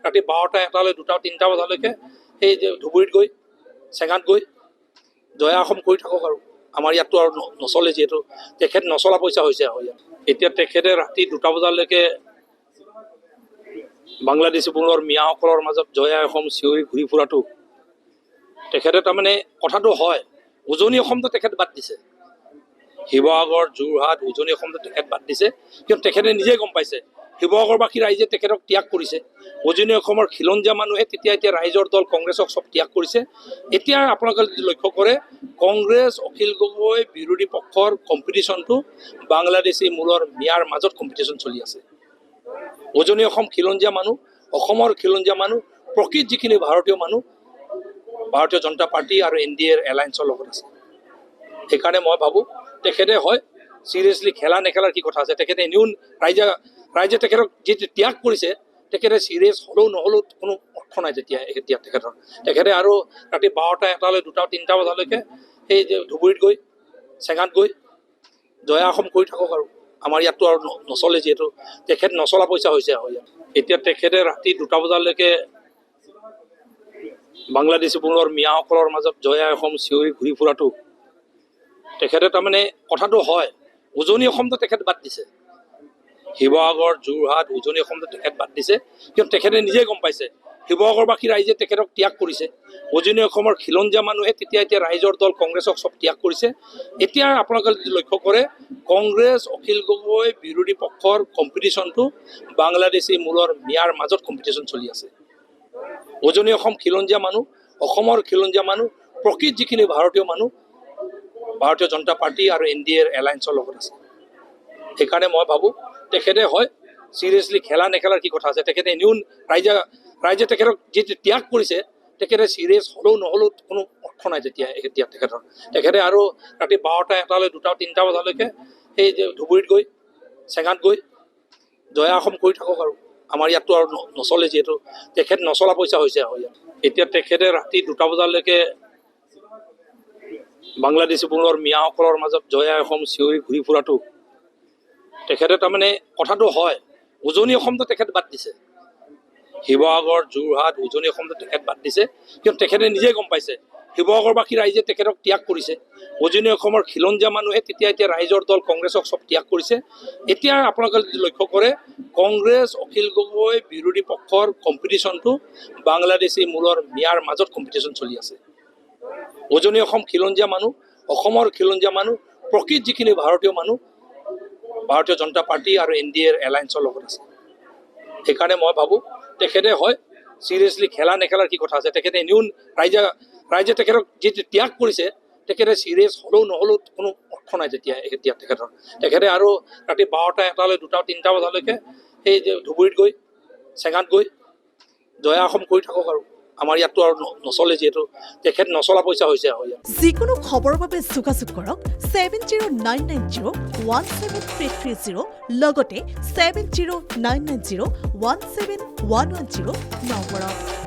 ৰাতি 12টা 1টালৈ 2টা 3টা বজালৈকে সেই যে ধুবুৰীত গৈ চেঙাত গৈ জয়া অসম কৰি থাকক আৰু আমাৰ ইয়াততো আৰু নচলে যিহেতু তেখেত নচলা পইচা হৈছে আৰু ইয়াত এতিয়া তেখেতে ৰাতি 2টা বজালৈকে বাংলাদেশী মূলৰ মিয়াসকলৰ মাজত জয়া অসম চিঞৰি ঘূৰি ফুৰাটো তেখেতে তাৰমানে কথাটো হয় উজনি অসমটো তেখেত বাদ দিছে শিৱসাগৰ যোৰহাট উজনি অসমটো তেখেত বাদ দিছে কিয় তেখেতে নিজে গম পাইছে শিৱসাগৰবাসী ৰাইজে তেখেতক ত্যাগ কৰিছে উজনি অসমৰ খিলঞ্জীয়া মানুহে তেতিয়া এতিয়া ৰাইজৰ দল কংগ্ৰেছক চব ত্যাগ কৰিছে এতিয়া আপোনালোকে যদি লক্ষ্য কৰে কংগ্ৰেছ অখিল গগৈ বিৰোধী পক্ষৰ কম্পিটিশ্যনটো বাংলাদেশী মূলৰ মিয়াৰ মাজত কম্পিটিশ্যন চলি আছে উজনি অসম খিলঞ্জীয়া মানুহ অসমৰ খিলঞ্জীয়া মানুহ প্ৰকৃত যিখিনি ভাৰতীয় মানুহ ভাৰতীয় জনতা পাৰ্টি আৰু NDAৰ এলায়েন্সৰ লগত আছে সেইকাৰণে মই ভাবোঁ তেখেতে হয় চিৰিয়াছলি খেলা নেখেলাৰ কি কথা আছে তেখেতে এনেও ৰাইজে তেখেতক যিটো ত্যাগ কৰিছে তেখেতে চিৰিয়াছ হ'লেও নহ'লেও কোনো অৰ্থ নাই তেতিয়া এতিয়া তেখেতে আৰু ৰাতি 12টা 1টালৈ 2টা 3টা বজালৈকে সেই যে ধুবুৰীত গৈ চেঙাত গৈ জয়া অসম কৰি থাকক আৰু আমাৰ ইয়াততো আৰু নচলে যিহেতু তেখেত নচলা পইচা হৈছে আৰু ইয়াত এতিয়া তেখেতে ৰাতি 2টা বজালৈকে বাংলাদেশী মূলৰ মিয়াসকলৰ মাজত জয়া অসম চিঞৰি ঘূৰি ফুৰাটো তেখেতে তাৰমানে কথাটো হয় উজনি অসমটো তেখেত বাদ দিছে শিৱসাগৰ যোৰহাট উজনি অসমটো তেখেত বাদ দিছে কিয় তেখেতে নিজে গম পাইছে শিৱসাগৰবাসী ৰাইজে তেখেতক ত্যাগ কৰিছে উজনি অসমৰ খিলঞ্জীয়া মানুহে তেতিয়া এতিয়া ৰাইজৰ দল কংগ্ৰেছক চব ত্যাগ কৰিছে এতিয়া আপোনালোকে যদি লক্ষ্য কৰে কংগ্ৰেছ অখিল গগৈ বিৰোধী পক্ষৰ কম্পিটিশ্যনটো বাংলাদেশী মূলৰ মিয়াৰ মাজত কম্পিটিশ্যন চলি আছে উজনি অসম খিলঞ্জীয়া মানুহ অসমৰ খিলঞ্জীয়া মানুহ প্ৰকৃত যিখিনি ভাৰতীয় মানুহ ভাৰতীয় জনতা পাৰ্টি আৰু NDAৰ এলায়েন্সৰ লগত আছে সেইকাৰণে মই ভাবোঁ তেখেতে হয় চিৰিয়াছলি খেলা নেখেলাৰ কি কথা আছে তেখেতে এনেও ৰাইজে তেখেতক যিটো ত্যাগ কৰিছে তেখেতে চিৰিয়াছ হ'লেও নহ'লেও কোনো অৰ্থ নাই তেতিয়া এতিয়া তেখেতে আৰু ৰাতি 12টা 1টালৈ 2টা 3টা বজালৈকে সেই যে ধুবুৰীত গৈ চেঙাত গৈ জয়া অসম কৰি থাকক আৰু আমাৰ ইয়াততো আৰু নচলে যিহেতু তেখেত নচলা পইচা হৈছে আৰু ইয়াত এতিয়া তেখেতে ৰাতি 2টা বজালৈকে বাংলাদেশী মূলৰ মিয়াসকলৰ মাজত জয়া অসম চিঞৰি ঘূৰি ফুৰাটো তেখেতে তাৰমানে কথাটো হয় উজনি অসমটো তেখেত বাদ দিছে শিৱসাগৰ যোৰহাট উজনি অসমটো তেখেত বাদ দিছে কিয় তেখেতে নিজে গম পাইছে শিৱসাগৰবাসী ৰাইজে তেখেতক ত্যাগ কৰিছে উজনি অসমৰ খিলঞ্জীয়া মানুহে তেতিয়া এতিয়া ৰাইজৰ দল কংগ্ৰেছক চব ত্যাগ কৰিছে এতিয়া আপোনালোকে যদি লক্ষ্য কৰে কংগ্ৰেছ অখিল গগৈ বিৰোধী পক্ষৰ কম্পিটিশ্যনটো বাংলাদেশী মূলৰ মিয়াৰ মাজত কম্পিটিশ্যন চলি আছে উজনি অসম খিলঞ্জীয়া মানুহ অসমৰ খিলঞ্জীয়া মানুহ প্ৰকৃত যিখিনি ভাৰতীয় মানুহ ভাৰতীয় জনতা পাৰ্টি আৰু NDAৰ এলায়েন্সৰ লগত আছে সেইকাৰণে মই ভাবোঁ তেখেতে হয় চিৰিয়াছলি খেলা নেখেলাৰ কি কথা আছে তেখেতে এনেও ৰাইজে তেখেতক যিটো ত্যাগ কৰিছে তেখেতে চিৰিয়াছ হ'লেও নহ'লেও কোনো অৰ্থ নাই তেতিয়া এতিয়া তেখেতে আৰু ৰাতি 12টা 1টালৈ 2টা 3টা বজালৈকে সেই যে ধুবুৰীত গৈ চেঙাত গৈ জয়া অসম কৰি থাকক আৰু আমাৰ ইয়াততো আৰু নচলে যিহেতু তেখেত নচলা পইচা হৈছে আৰু ইয়াত যিকোনো খবৰৰ বাবে যোগাযোগ কৰক 7099017330 লগতে 7099017110 নম্বৰত